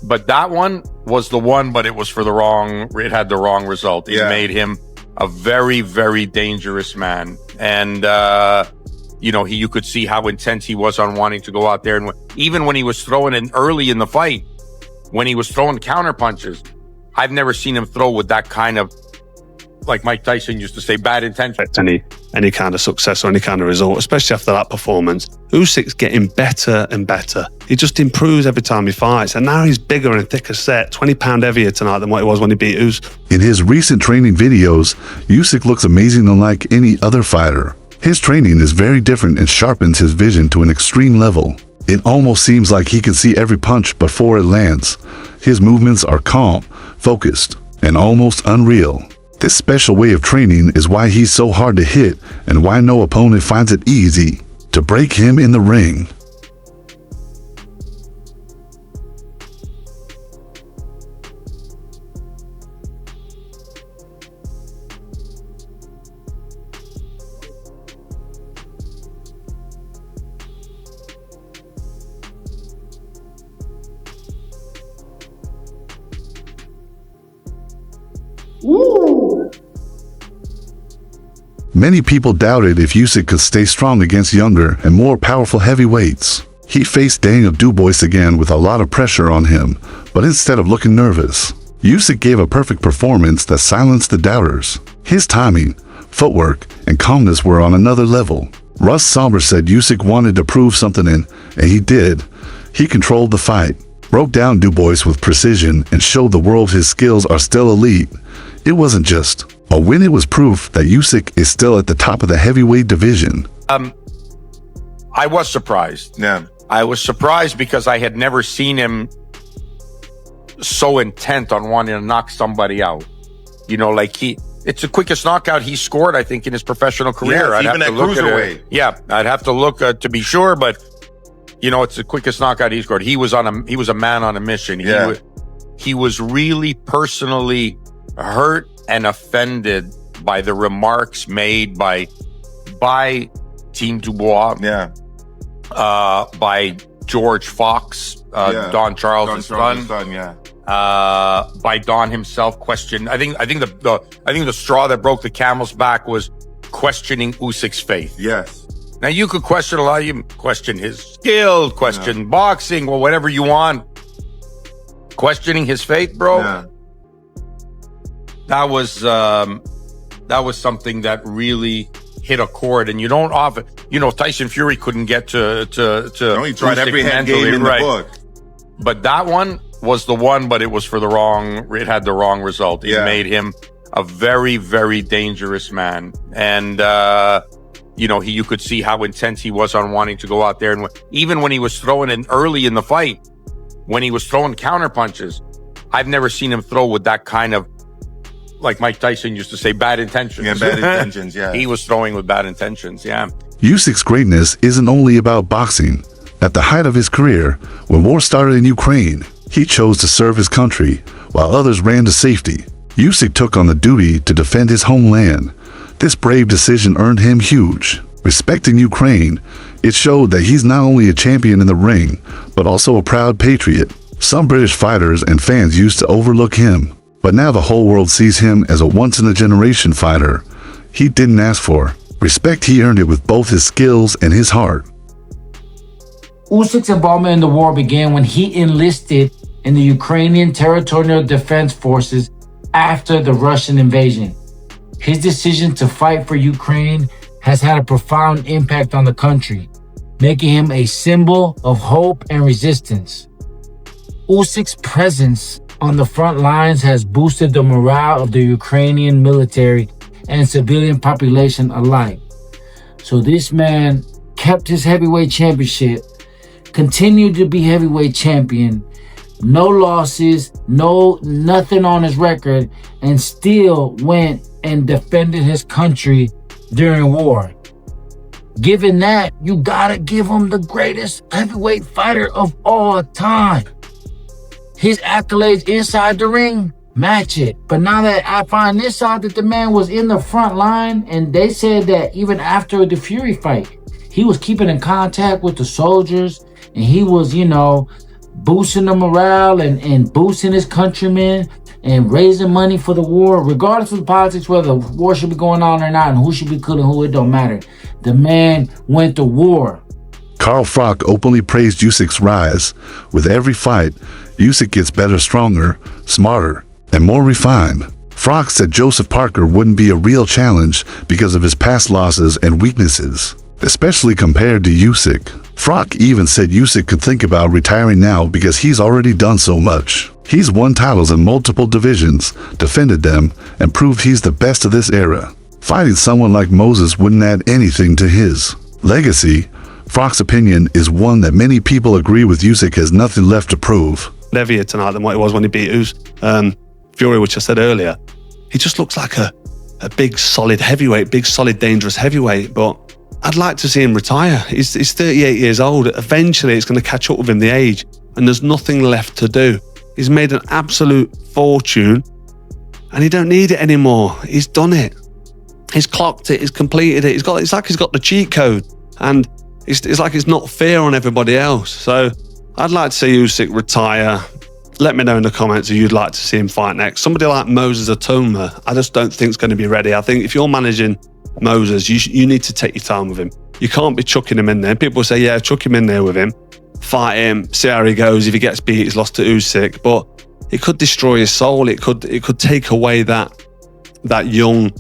But that one was the one, but it was for the wrong, it had the wrong result. It made him a very, very dangerous man. And, you could see how intense he was on wanting to go out there. And even when he was throwing in early in the fight, when he was throwing counter punches, I've never seen him throw with that kind of, like Mike Tyson used to say, bad intention. Any kind of success or any kind of result, especially after that performance. Usyk's getting better and better. He just improves every time he fights. And now he's bigger and thicker set, 20 pound heavier tonight than what he was when he beat Usyk. In his recent training videos, Usyk looks amazing unlike any other fighter. His training is very different and sharpens his vision to an extreme level. It almost seems like he can see every punch before it lands. His movements are calm, focused, and almost unreal. This special way of training is why he's so hard to hit and why no opponent finds it easy to break him in the ring. Many people doubted if Usyk could stay strong against younger and more powerful heavyweights. He faced Daniel Dubois again with a lot of pressure on him, but instead of looking nervous, Usyk gave a perfect performance that silenced the doubters. His timing, footwork, and calmness were on another level. Russ Somber said Usyk wanted to prove something and he did. He controlled the fight, broke down Dubois with precision, and showed the world his skills are still elite. It wasn't just a win, it was proof that Usyk is still at the top of the heavyweight division. I was surprised. Yeah. I was surprised because I had never seen him so intent on wanting to knock somebody out. It's the quickest knockout he scored, I think, in his professional career. Yes, even at cruiserweight. Yeah, I'd have to look to be sure, but it's the quickest knockout he scored. He was a man on a mission. He was really personally hurt and offended by the remarks made by Team Dubois, by George Fox, Don Charles' son, by Don himself. I think the straw that broke the camel's back was questioning Usyk's faith. Yes. Now you could question a lot. You question his skill, question boxing, or whatever you want. Questioning his faith, bro. Yeah. That was something that really hit a chord, and you don't often, Tyson Fury couldn't get to he tried every hand game in the book. But that one was the one, but it was for the wrong, it had the wrong result. It made him a very, very dangerous man. And, you could see how intense he was on wanting to go out there. And even when he was throwing in early in the fight, when he was throwing counter punches, I've never seen him throw with that kind of, like Mike Tyson used to say, bad intentions. Yeah, bad intentions, yeah. He was throwing with bad intentions, yeah. Usyk's greatness isn't only about boxing. At the height of his career, when war started in Ukraine, he chose to serve his country, while others ran to safety. Usyk took on the duty to defend his homeland. This brave decision earned him huge respect in Ukraine. It showed that he's not only a champion in the ring, but also a proud patriot. Some British fighters and fans used to overlook him, but now the whole world sees him as a once-in-a-generation fighter. He didn't ask for respect, he earned it with both his skills and his heart. Usyk's involvement in the war began when he enlisted in the Ukrainian Territorial Defense Forces after the Russian invasion. His decision to fight for Ukraine has had a profound impact on the country, making him a symbol of hope and resistance. Usyk's presence on the front lines has boosted the morale of the Ukrainian military and civilian population alike. So this man kept his heavyweight championship, continued to be heavyweight champion, no losses, nothing on his record, and still went and defended his country during war. Given that, you gotta give him the greatest heavyweight fighter of all time. His accolades inside the ring match it. But now that I find this out that the man was in the front line, and they said that even after the Fury fight, he was keeping in contact with the soldiers, and he was, boosting the morale and boosting his countrymen and raising money for the war, regardless of the politics, whether the war should be going on or not and who should be killing who, it don't matter. The man went to war. Carl Froch openly praised Usyk's rise. With every fight, Usyk gets better, stronger, smarter, and more refined. Froch said Joseph Parker wouldn't be a real challenge because of his past losses and weaknesses, especially compared to Usyk. Froch even said Usyk could think about retiring now because he's already done so much. He's won titles in multiple divisions, defended them, and proved he's the best of this era. Fighting someone like Moses wouldn't add anything to his legacy. Froch's opinion is one that many people agree with. Usyk has nothing left to prove. Heavier tonight than what it was when he beat Fury, which I said earlier. He just looks like a big, solid heavyweight, big, solid, dangerous heavyweight, but I'd like to see him retire. He's 38 years old. Eventually, it's going to catch up with him, the age, and there's nothing left to do. He's made an absolute fortune, and he don't need it anymore. He's done it. He's clocked it. He's completed it. It's like he's got the cheat code, and it's like it's not fair on everybody else. So I'd like to see Usyk retire. Let me know in the comments who you'd like to see him fight next. Somebody like Moses Atoma, I just don't think is going to be ready. I think if you're managing Moses, you need to take your time with him. You can't be chucking him in there. People say, yeah, chuck him in there with him, fight him, see how he goes. If he gets beat, he's lost to Usyk. But it could destroy his soul. It could take away that young,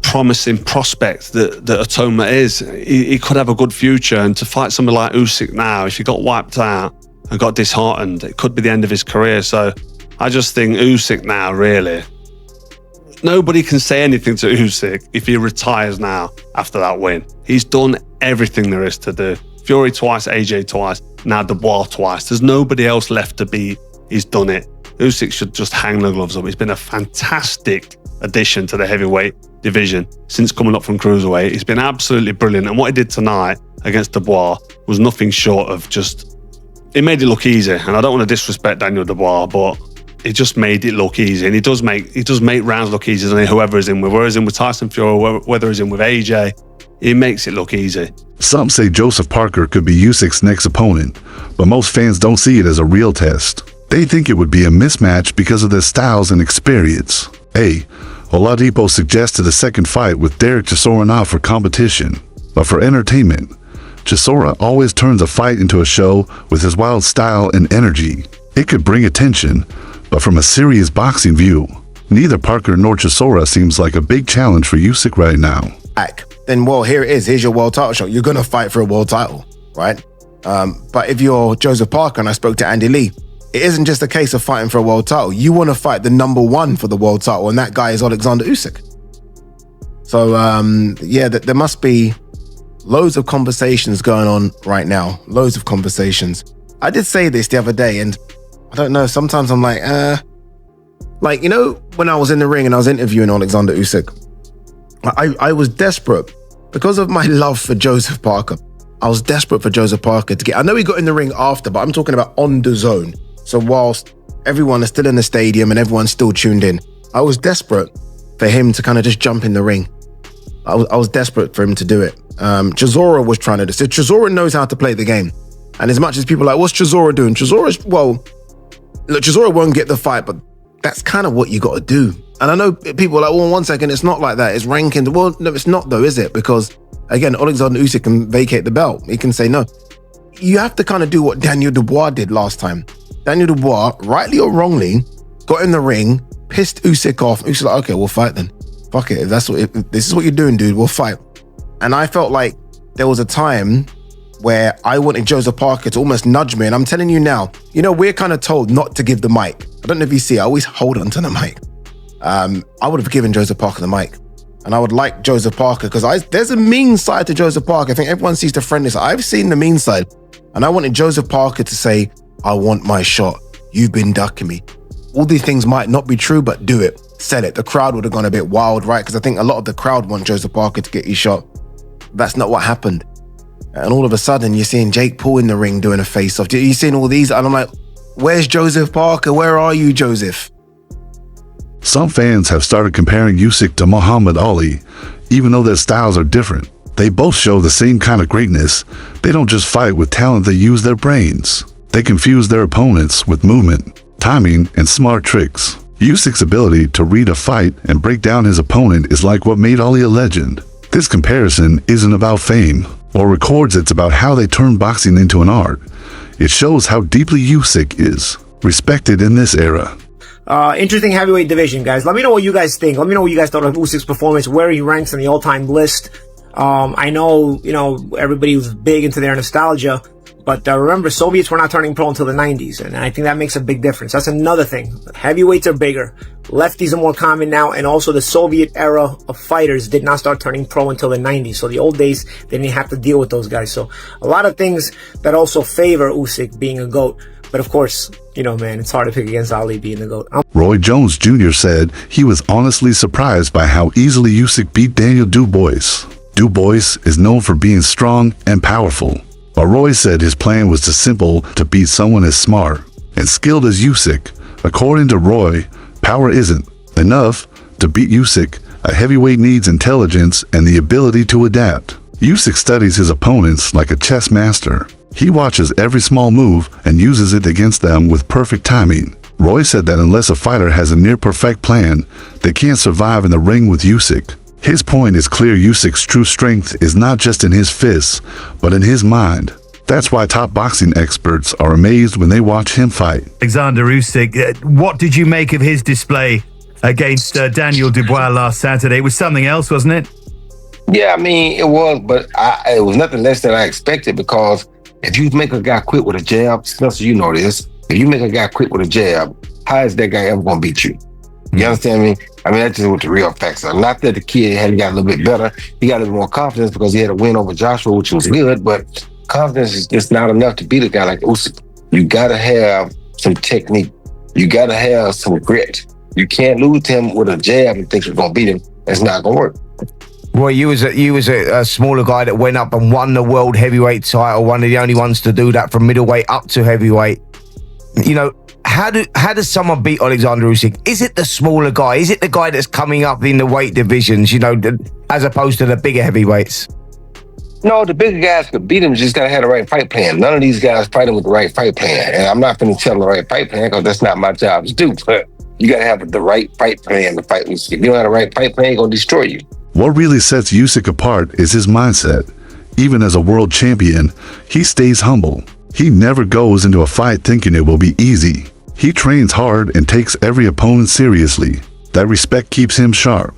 promising prospect that Atoma is. He could have a good future. And to fight somebody like Usyk now, if he got wiped out and got disheartened, it could be the end of his career. So I just think Usyk now, really, nobody can say anything to Usyk if he retires now after that win. He's done everything there is to do. Fury twice, AJ twice, now Dubois twice. There's nobody else left to beat. He's done it. Usyk should just hang the gloves up. He's been a fantastic addition to the heavyweight division since coming up from cruiserweight. He's been absolutely brilliant. And what he did tonight against Dubois was nothing short of just... It made it look easy, and I don't want to disrespect Daniel Dubois, but it just made it look easy. And he does make rounds look easier than whoever is in with. Whether he's in with Tyson Fury, whether he's in with AJ, he makes it look easy. Some say Joseph Parker could be Usyk's next opponent, but most fans don't see it as a real test. They think it would be a mismatch because of their styles and experience. Oladipo suggested a second fight with Derek Chisora for competition, but for entertainment. Chisora always turns a fight into a show with his wild style and energy. It could bring attention, but from a serious boxing view, neither Parker nor Chisora seems like a big challenge for Usyk right now. Then, well, here it is. Here's your world title shot. You're going to fight for a world title, right? But if you're Joseph Parker, and I spoke to Andy Lee, it isn't just a case of fighting for a world title. You want to fight the number one for the world title, and that guy is Oleksandr Usyk. So, there must be loads of conversations going on right now. Loads of conversations. I did say this the other day, and I don't know, sometimes I'm like, when I was in the ring and I was interviewing Oleksandr Usyk, I was desperate because of my love for Joseph Parker. I was desperate for Joseph Parker to get... I know he got in the ring after, but I'm talking about on the zone. So whilst everyone is still in the stadium and everyone's still tuned in, I was desperate for him to kind of just jump in the ring. I was desperate for him to do it. Chisora was trying to do. So Chisora knows how to play the game. And as much as people are like, what's Chisora doing? Chisora won't get the fight, but that's kind of what you got to do. And I know people are like, well, 1 second, it's not like that. It's ranking. Well, no, it's not though, is it? Because again, Oleksandr Usyk can vacate the belt. He can say no. You have to kind of do what Daniel Dubois did last time. Daniel Dubois, rightly or wrongly, got in the ring, pissed Usyk off. Usyk's like, okay, we'll fight then. Fuck it. If this is what you're doing, dude, we'll fight. And I felt like there was a time where I wanted Joseph Parker to almost nudge me. And I'm telling you now, we're kind of told not to give the mic. I don't know if you see, I always hold onto the mic. I would have given Joseph Parker the mic. And I would like Joseph Parker because there's a mean side to Joseph Parker. I think everyone sees the friendly side. I've seen the mean side. And I wanted Joseph Parker to say, I want my shot. You've been ducking me. All these things might not be true, but do it. Sell it. The crowd would have gone a bit wild, right? Because I think a lot of the crowd want Joseph Parker to get his shot. That's not what happened. And all of a sudden, you're seeing Jake Paul in the ring doing a face-off. You're seeing all these, and I'm like, where's Joseph Parker? Where are you, Joseph? Some fans have started comparing Usyk to Muhammad Ali, even though their styles are different. They both show the same kind of greatness. They don't just fight with talent, they use their brains. They confuse their opponents with movement, timing, and smart tricks. Usyk's ability to read a fight and break down his opponent is like what made Oli a legend. This comparison isn't about fame or records, it's about how they turned boxing into an art. It shows how deeply Usyk is respected in this era. Interesting heavyweight division, guys. Let me know what you guys think. Let me know what you guys thought of Usyk's performance, where he ranks in the all-time list. I know, everybody was big into their nostalgia, but remember, Soviets were not turning pro until the 90s, and I think that makes a big difference. That's another thing. Heavyweights are bigger. Lefties are more common now, and also the Soviet era of fighters did not start turning pro until the 90s. So the old days, they didn't have to deal with those guys. So a lot of things that also favor Usyk being a GOAT. But of course, man, it's hard to pick against Ali being the GOAT. Roy Jones Jr. said he was honestly surprised by how easily Usyk beat Daniel Dubois. Dubois is known for being strong and powerful, but Roy said his plan was too simple to beat someone as smart and skilled as Usyk. According to Roy, power isn't enough to beat Usyk. A heavyweight needs intelligence and the ability to adapt. Usyk studies his opponents like a chess master. He watches every small move and uses it against them with perfect timing. Roy said that unless a fighter has a near-perfect plan, they can't survive in the ring with Usyk. His point is clear: Usyk's true strength is not just in his fists, but in his mind. That's why top boxing experts are amazed when they watch him fight. Oleksandr Usyk, what did you make of his display against Daniel Dubois last Saturday? It was something else, wasn't it? Yeah, I mean, it was, but it was nothing less than I expected, because if you make a guy quit with a jab, Spencer, you know this, if you make a guy quit with a jab, how is that guy ever going to beat you? You understand me? I mean, that's just what the real facts are. Not that the kid had got a little bit better. He got a little more confidence because he had a win over Joshua, which was good, but confidence is just not enough to beat a guy like Usyk. You got to have some technique. You got to have some grit. You can't lose to him with a jab and think you're going to beat him. That's not going to work. Well, you was a smaller guy that went up and won the world heavyweight title, one of the only ones to do that from middleweight up to heavyweight. How does someone beat Oleksandr Usyk? Is it the smaller guy? Is it the guy that's coming up in the weight divisions, as opposed to the bigger heavyweights? No, the bigger guys could beat him, just got to have the right fight plan. None of these guys fighting with the right fight plan. And I'm not going to tell them the right fight plan because that's not my job to do. But you got to have the right fight plan to fight Usyk. If you don't have the right fight plan, he's going to destroy you. What really sets Usyk apart is his mindset. Even as a world champion, he stays humble. He never goes into a fight thinking it will be easy. He trains hard and takes every opponent seriously. That respect keeps him sharp,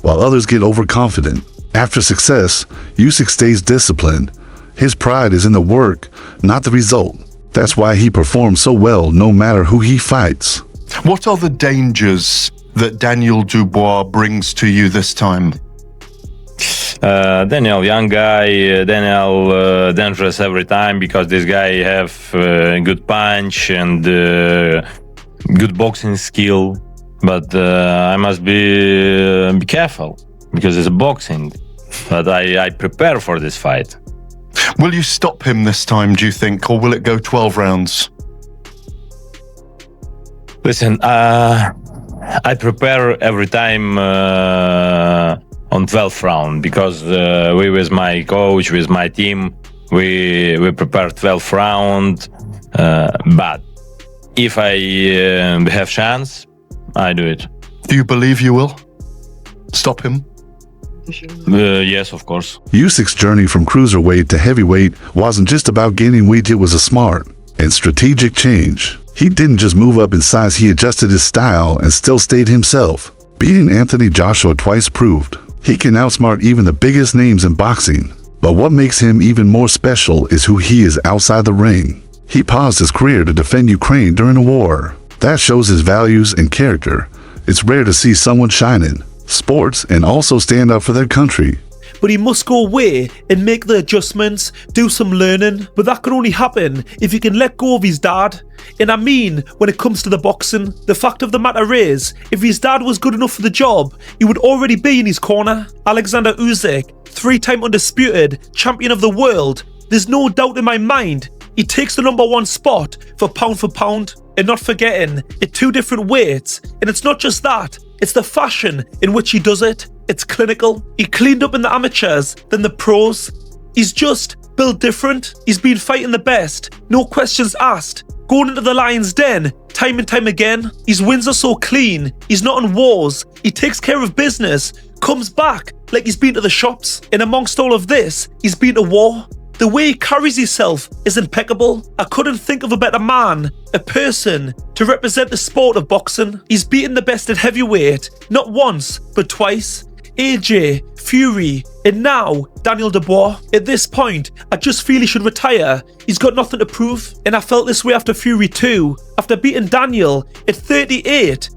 while others get overconfident. After success, Usyk stays disciplined. His pride is in the work, not the result. That's why he performs so well no matter who he fights. What are the dangers that Daniel Dubois brings to you this time? Daniel, young guy, Daniel dangerous every time because this guy have good punch and good boxing skill. But I must be careful because it's boxing. But I prepare for this fight. Will you stop him this time, do you think, or will it go 12 rounds? Listen, I prepare every time on 12th round because we with my coach, with my team, we prepare 12th round. But if I have chance, I do it. Do you believe you will stop him? Yes, of course. Usyk's journey from cruiserweight to heavyweight wasn't just about gaining weight, it was a smart and strategic change. He didn't just move up in size, he adjusted his style and still stayed himself. Beating Anthony Joshua twice proved he can outsmart even the biggest names in boxing. But what makes him even more special is who he is outside the ring. He paused his career to defend Ukraine during a war. That shows his values and character. It's rare to see someone shine in sports and also stand up for their country. But he must go away and make the adjustments, do some learning. But that can only happen if he can let go of his dad. And I mean, when it comes to the boxing, the fact of the matter is, if his dad was good enough for the job, he would already be in his corner. Oleksandr Usyk, 3-time undisputed champion of the world. There's no doubt in my mind, he takes the #1 spot for pound. And not forgetting, at 2 different weights. And it's not just that, it's the fashion in which he does it. It's clinical. He cleaned up in the amateurs, then the pros. He's just built different. He's been fighting the best, no questions asked. Going into the lion's den, time and time again. His wins are so clean, he's not in wars. He takes care of business, comes back like he's been to the shops. And amongst all of this, he's been to war. The way he carries himself is impeccable. I couldn't think of a better man, a person, to represent the sport of boxing. He's beaten the best at heavyweight, not once, but twice. AJ, Fury, and now Daniel Dubois. At this point, I just feel he should retire. He's got nothing to prove. And I felt this way after Fury 2, after beating Daniel at 38.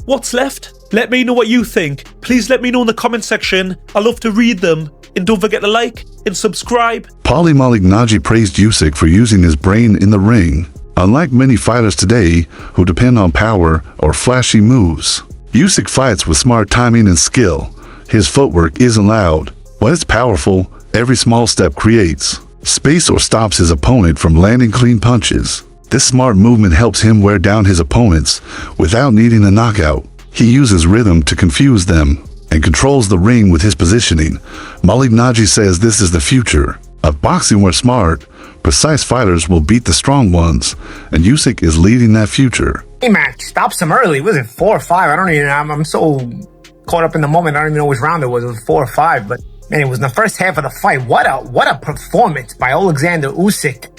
What's left? Let me know what you think. Please let me know in the comment section. I love to read them. And don't forget to like and subscribe. Paulie Malignaggi praised Usyk for using his brain in the ring. Unlike many fighters today who depend on power or flashy moves, Usyk fights with smart timing and skill. His footwork isn't loud, but it's powerful. Every small step creates space or stops his opponent from landing clean punches. This smart movement helps him wear down his opponents without needing a knockout. He uses rhythm to confuse them and controls the ring with his positioning. Malignaggi says this is the future of boxing where smart, precise fighters will beat the strong ones, and Usyk is leading that future. Hey, Matt, stops him early. Was it 4 or 5? I don't even. I'm so caught up in the moment. I don't even know which round it was. It was 4 or 5, but man, it was in the first half of the fight. What a performance by Oleksandr Usyk.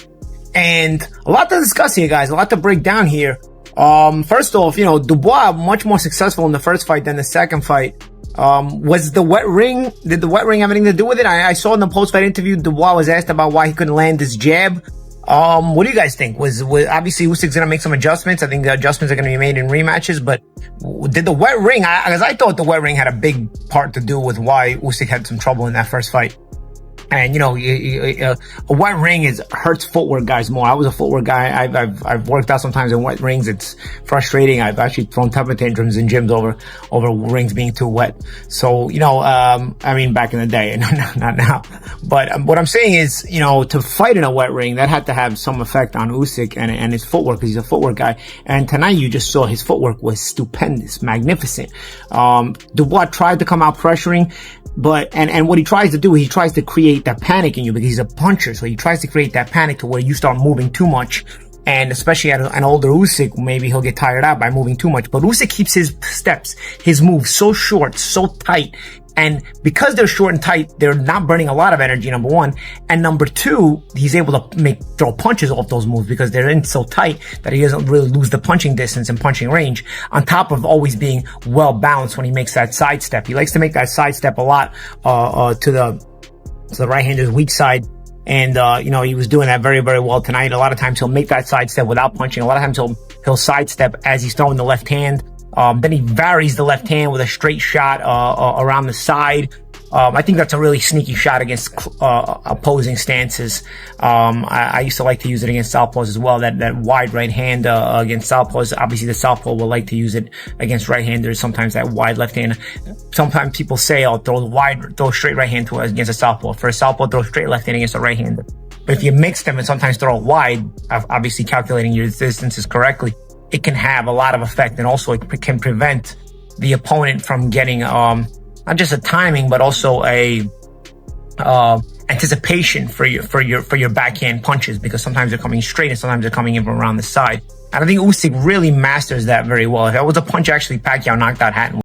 And a lot to discuss here, guys. A lot to break down here. First off, Dubois much more successful in the first fight than the second fight. Was the wet ring, did the wet ring have anything to do with it? I saw in the post-fight interview, Dubois was asked about why he couldn't land his jab. What do you guys think? Was obviously Usyk's going to make some adjustments. I think the adjustments are going to be made in rematches, but did the wet ring, because I thought the wet ring had a big part to do with why Usyk had some trouble in that first fight. And a wet ring hurts footwork guys more. I was a footwork guy. I've worked out sometimes in wet rings. It's frustrating. I've actually thrown temper tantrums in gyms over rings being too wet. So back in the day, not now. But what I'm saying is, to fight in a wet ring, that had to have some effect on Usyk and his footwork, because he's a footwork guy. And tonight you just saw his footwork was stupendous, magnificent. Dubois tried to come out pressuring. But, and what he tries to do, he tries to create that panic in you because he's a puncher. So he tries to create that panic to where you start moving too much. And especially at an older Usyk, maybe he'll get tired out by moving too much. But Usyk keeps his steps, his moves so short, so tight. And because they're short and tight, they're not burning a lot of energy, number one. And number two, he's able to throw punches off those moves because they're in so tight that he doesn't really lose the punching distance and punching range, on top of always being well balanced when he makes that sidestep. He likes to make that sidestep a lot to the right-hander's weak side. And, he was doing that very, very well tonight. A lot of times he'll make that sidestep without punching. A lot of times he'll sidestep as he's throwing the left hand. Then he varies the left hand with a straight shot around the side. I think that's a really sneaky shot against opposing stances. I used to like to use it against southpaws as well. That wide right hand against southpaws. Obviously, the southpaw will like to use it against right-handers. Sometimes that wide left hand. Sometimes people say, "Oh, throw straight right hand against a southpaw." For a southpaw, throw straight left hand against a right-hander. But if you mix them and sometimes throw it wide, obviously calculating your distances correctly, it can have a lot of effect, and also it can prevent the opponent from getting not just a timing, but also a anticipation for your backhand punches, because sometimes they're coming straight and sometimes they're coming in from around the side. And I think Usyk really masters that very well. If that was a punch, actually Pacquiao knocked out Hatton